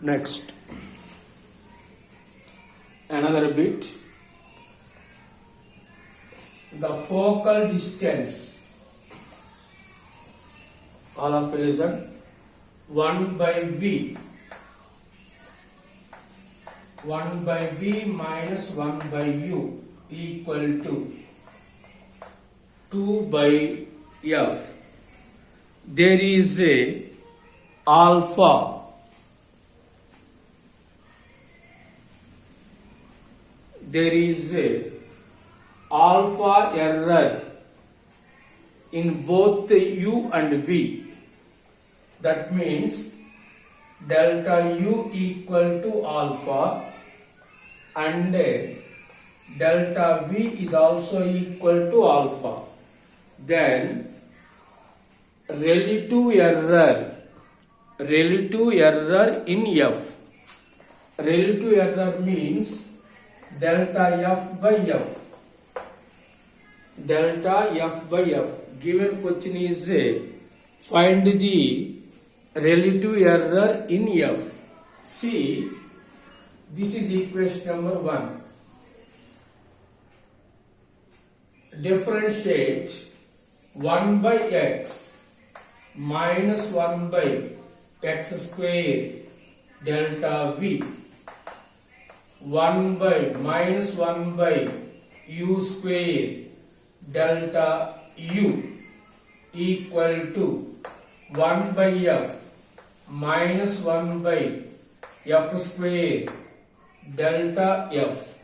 Next, another bit. The focal distance. All of you listen. 1 by v. 1 by v minus 1 by u equal to 2 by f. There is a alpha. There is a alpha error in both u and v. That means delta u equal to alpha and delta v is also equal to alpha. Then relative error in f. Relative error means delta f by f. Delta f by f. Given question is find the relative error in f. See, this is equation number 1. Differentiate 1 by x minus 1 by x square delta v. 1 by minus 1 by u square delta u equal to 1 by f minus 1 by f square delta f.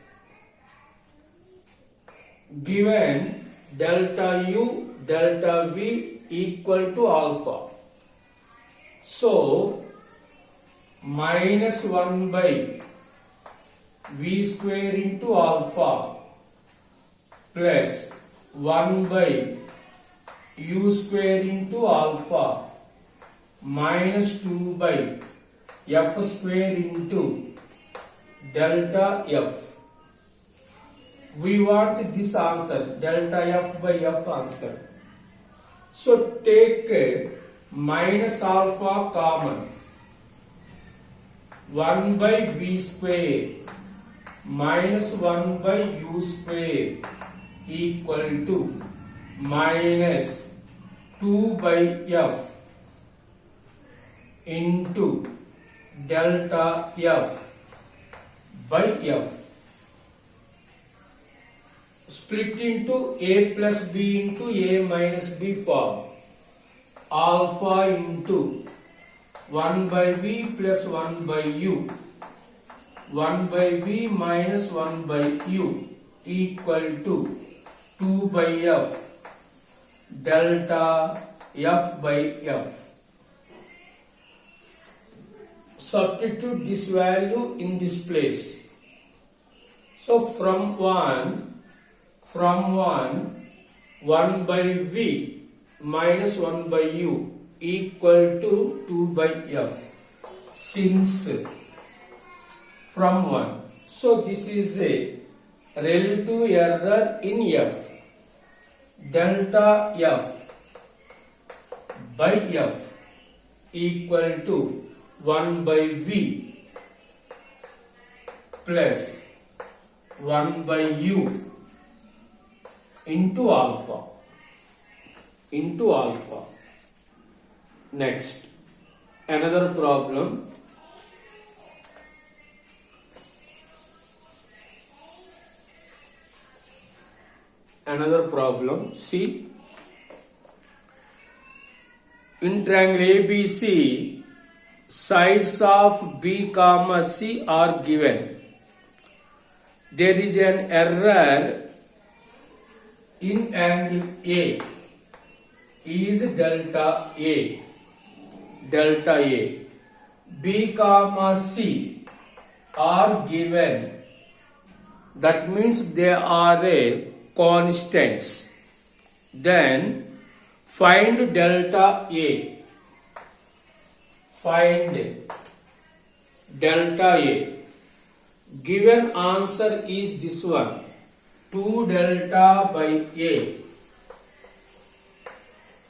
Given delta u delta v equal to alpha. So minus 1 by v square into alpha plus 1 by u square into alpha minus 2 by f square into delta f. We want this answer, delta f by f answer. So take minus alpha common. 1 by v square minus 1 by u square equal to minus 2 by f into delta f by f. Split into a plus b into a minus b form. Alpha into 1 by v plus 1 by u. 1 by v minus 1 by u equal to 2 by f delta f by f. Substitute this value in this place. So from 1 by v minus 1 by u equal to 2 by f. Since from 1. So this is a relative error in f. Delta f by f equal to 1 by v plus 1 by u into alpha. Next, another problem. See, in triangle ABC, sides of B comma C are given. There is an error in angle A is delta A. B comma C are given. That means they are a constants. Then find delta A. Given answer is this one. 2 delta by A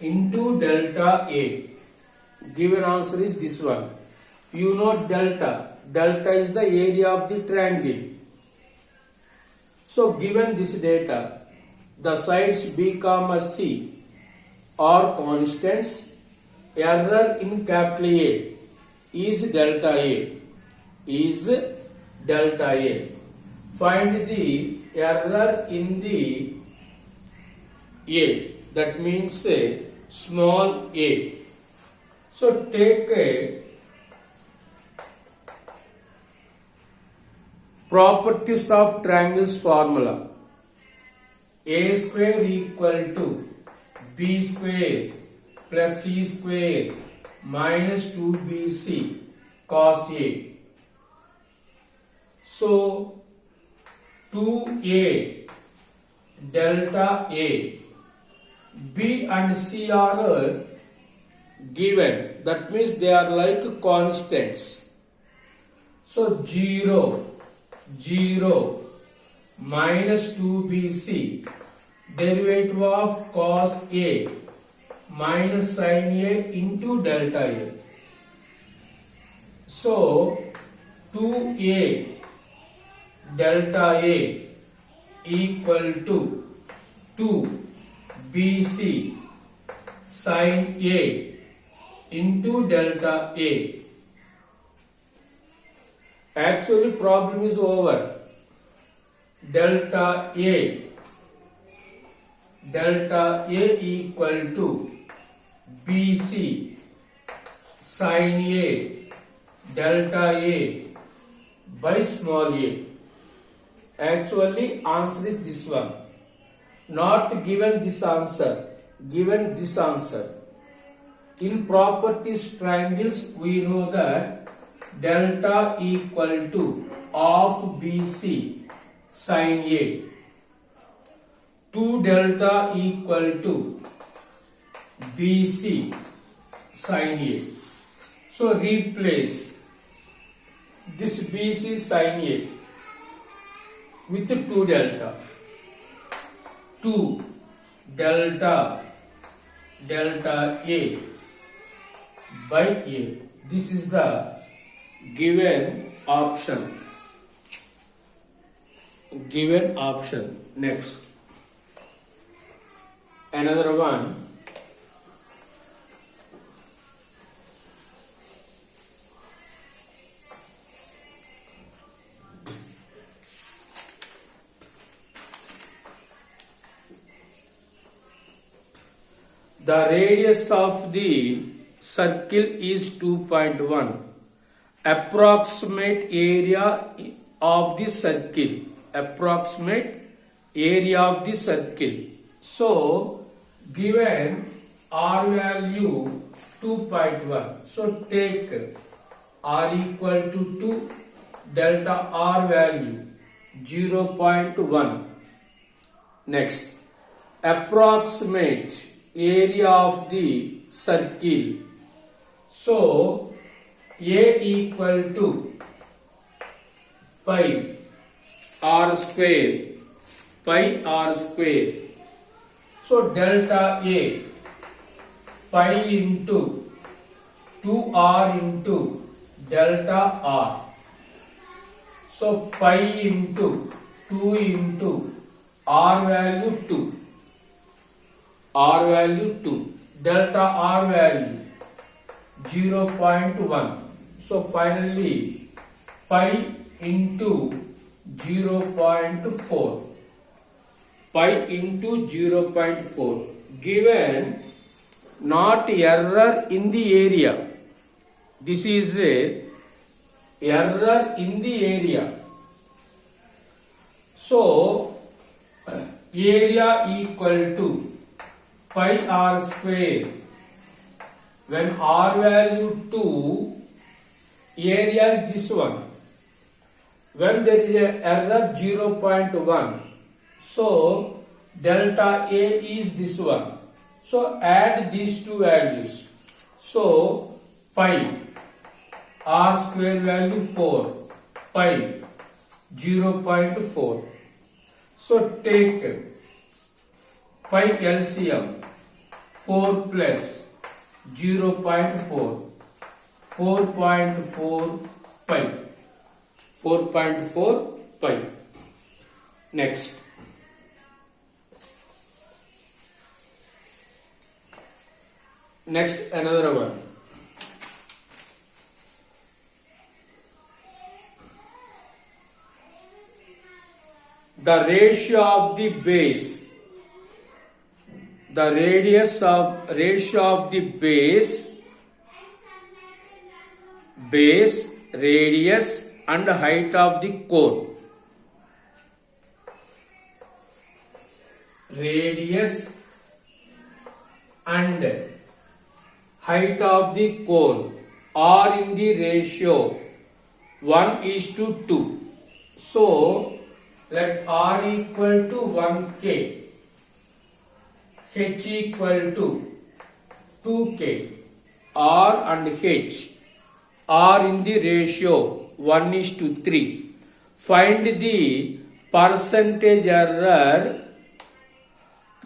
into delta A. Given answer is this one. You know delta. Delta is the area of the triangle. So given this data, the sides B, C are constants. Error in capital A is delta A. Is delta A. Find the error in the A. That means small a. So take a properties of triangles formula. A square equal to B square plus C square minus 2BC cos A. So 2A delta A. B and C are given. That means they are like constants. So 0 minus 2BC derivative of cos A minus sin A into delta A. So 2A delta A equal to 2BC sin A into delta A. Actually problem is over. Delta A equal to BC sin A delta A by small a. Actually answer is this one. Not given this answer, given this answer. In properties triangles we know that delta equal to of BC sin A. 2 delta equal to BC sin A. So replace this BC sin A with 2 delta. 2 delta A by A. This is the given option. Given option. Next. Another one. The radius of the circle is 2.1. Approximate area of the circle. Approximate area of the circle. So, given R value 2.1. So, take R equal to 2, delta R value 0.1. Next, approximate area of the circle. So, A equal to pi R square. Pi R square. So, delta A pi into 2R into delta R. So, pi into 2 into R value 2. R value 2. Delta R value 0.1. So, finally, pi into 0.4. Pi into 0.4. Given not error in the area. This is a error in the area. So, area equal to pi R square. When R value 2, area is this one. When there is a error 0.1, so delta A is this one. So add these two values. So pi R square value 4, pi 0.4. So take pi LCM 4 plus 0.4. 4.4 pi. 4.4 pi. Next. Next, another one. The ratio of the base, the ratio of the base, radius and height of the cone. Radius and height of the cone are in the ratio 1:2. So, let R equal to 1K, H equal to 2K. R and H are in the ratio 1:3. Find the percentage error.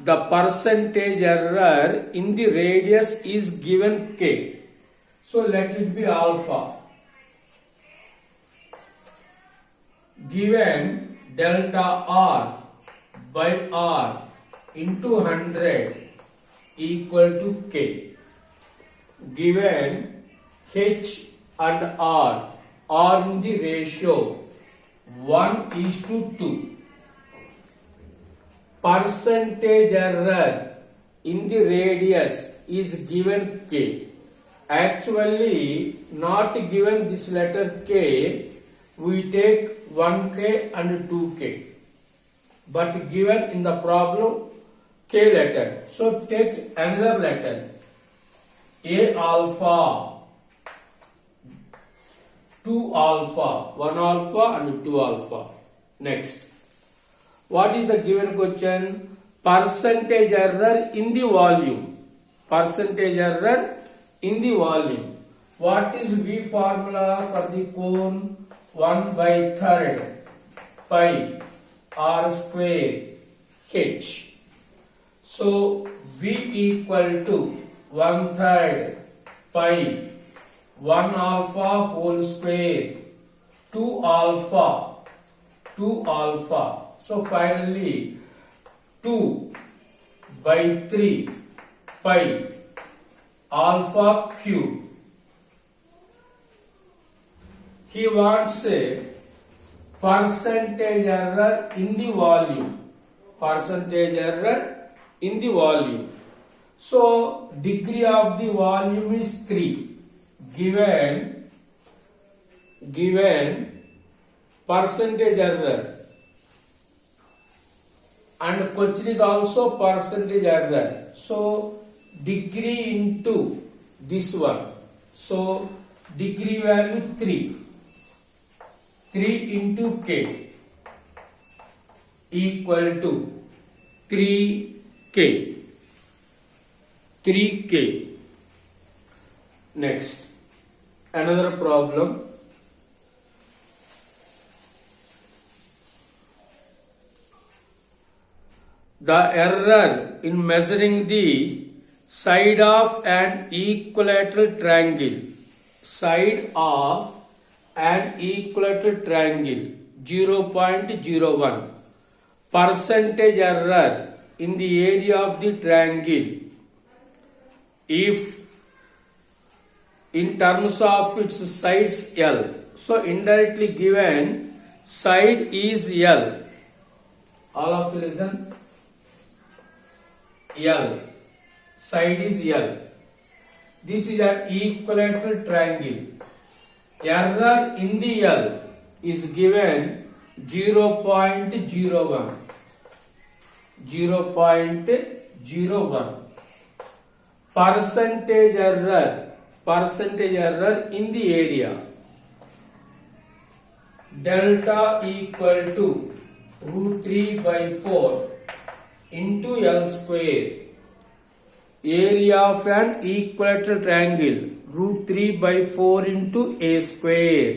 The percentage error in the radius is given K. So let it be alpha. Given delta R by R into 100 equal to K. Given H and R are in the ratio 1:2. Percentage error in the radius is given K. Actually, not given this letter K, we take 1K and 2K. But given in the problem K letter. So take another letter. A alpha, 2 alpha, 1 alpha and 2 alpha. Next. What is the given question? Percentage error in the volume. Percentage error in the volume. What is V formula for the cone? 1/3 pi R square H. So V equal to 1/3 pi 1 alpha whole square 2 alpha. So finally 2/3 pi alpha cube. He wants a percentage error in the volume. Percentage error in the volume. So degree of the volume is 3. Given percentage error. And question is also percentage error. So degree into this one. So degree value 3. 3 into K equal to 3K. 3K. Next. Another problem. The error in measuring the side of an equilateral triangle. Side of an equilateral triangle 0.01. Percentage error in the area of the triangle if in terms of its sides L. So indirectly given side is L. All of you listen. L. Side is L. This is an equilateral triangle. Error in the L is given 0.01. 0.01. Percentage error in the area. Delta equal to √3/4 into L square. Area of an equilateral triangle √3/4 into A square.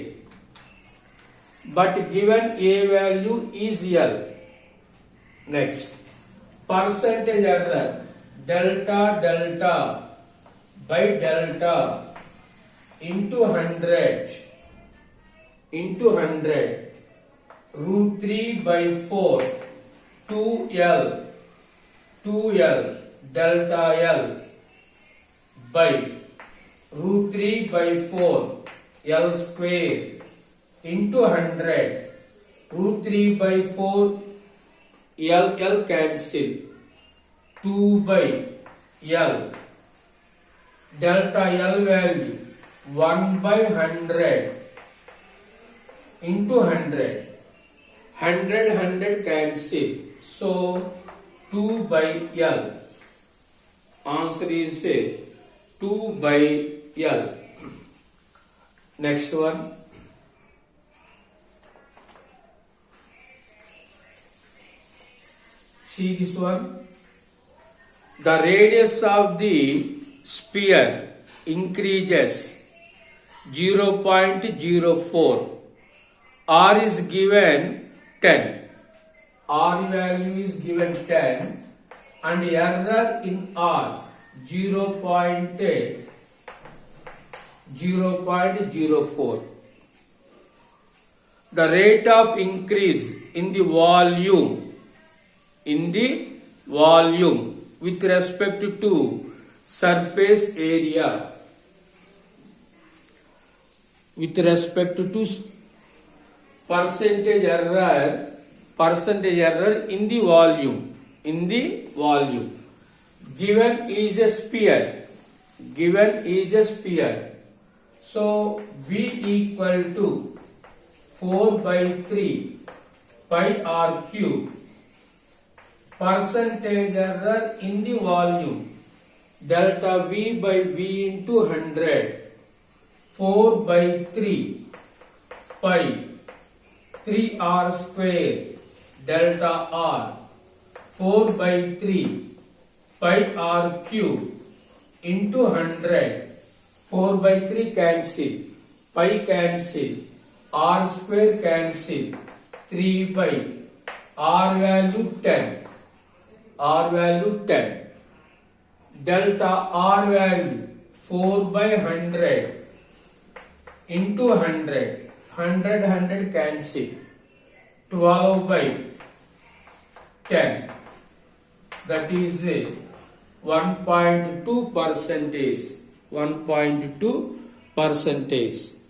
But given A value is L. Next. Percentage error delta by delta into 100 into 100 root 3 by 4 2L delta L by root 3 by 4 L square into 100 root 3 by 4 L cancel 2 by L delta L value 1 by 100 into 100 cancel, so 2 by L. Answer is 2 by L. Next one. See this one. The radius of the sphere increases 0.04. R is given 10. R value is given 10 and error in R 0.04. The rate of increase in the volume with respect to surface area with respect to percentage error in the volume given is a sphere, so V equal to 4 by 3 pi R cube. Percentage error in the volume delta V by V into 100 4 by 3 pi 3 R square delta R 4 by 3 pi R cube into 100 4 by 3 cancel, pi cancel, R square cancel, 3 by R value 10 delta R value 4 by 100 into 100 cancel, 12 by 10, that is 1.2%.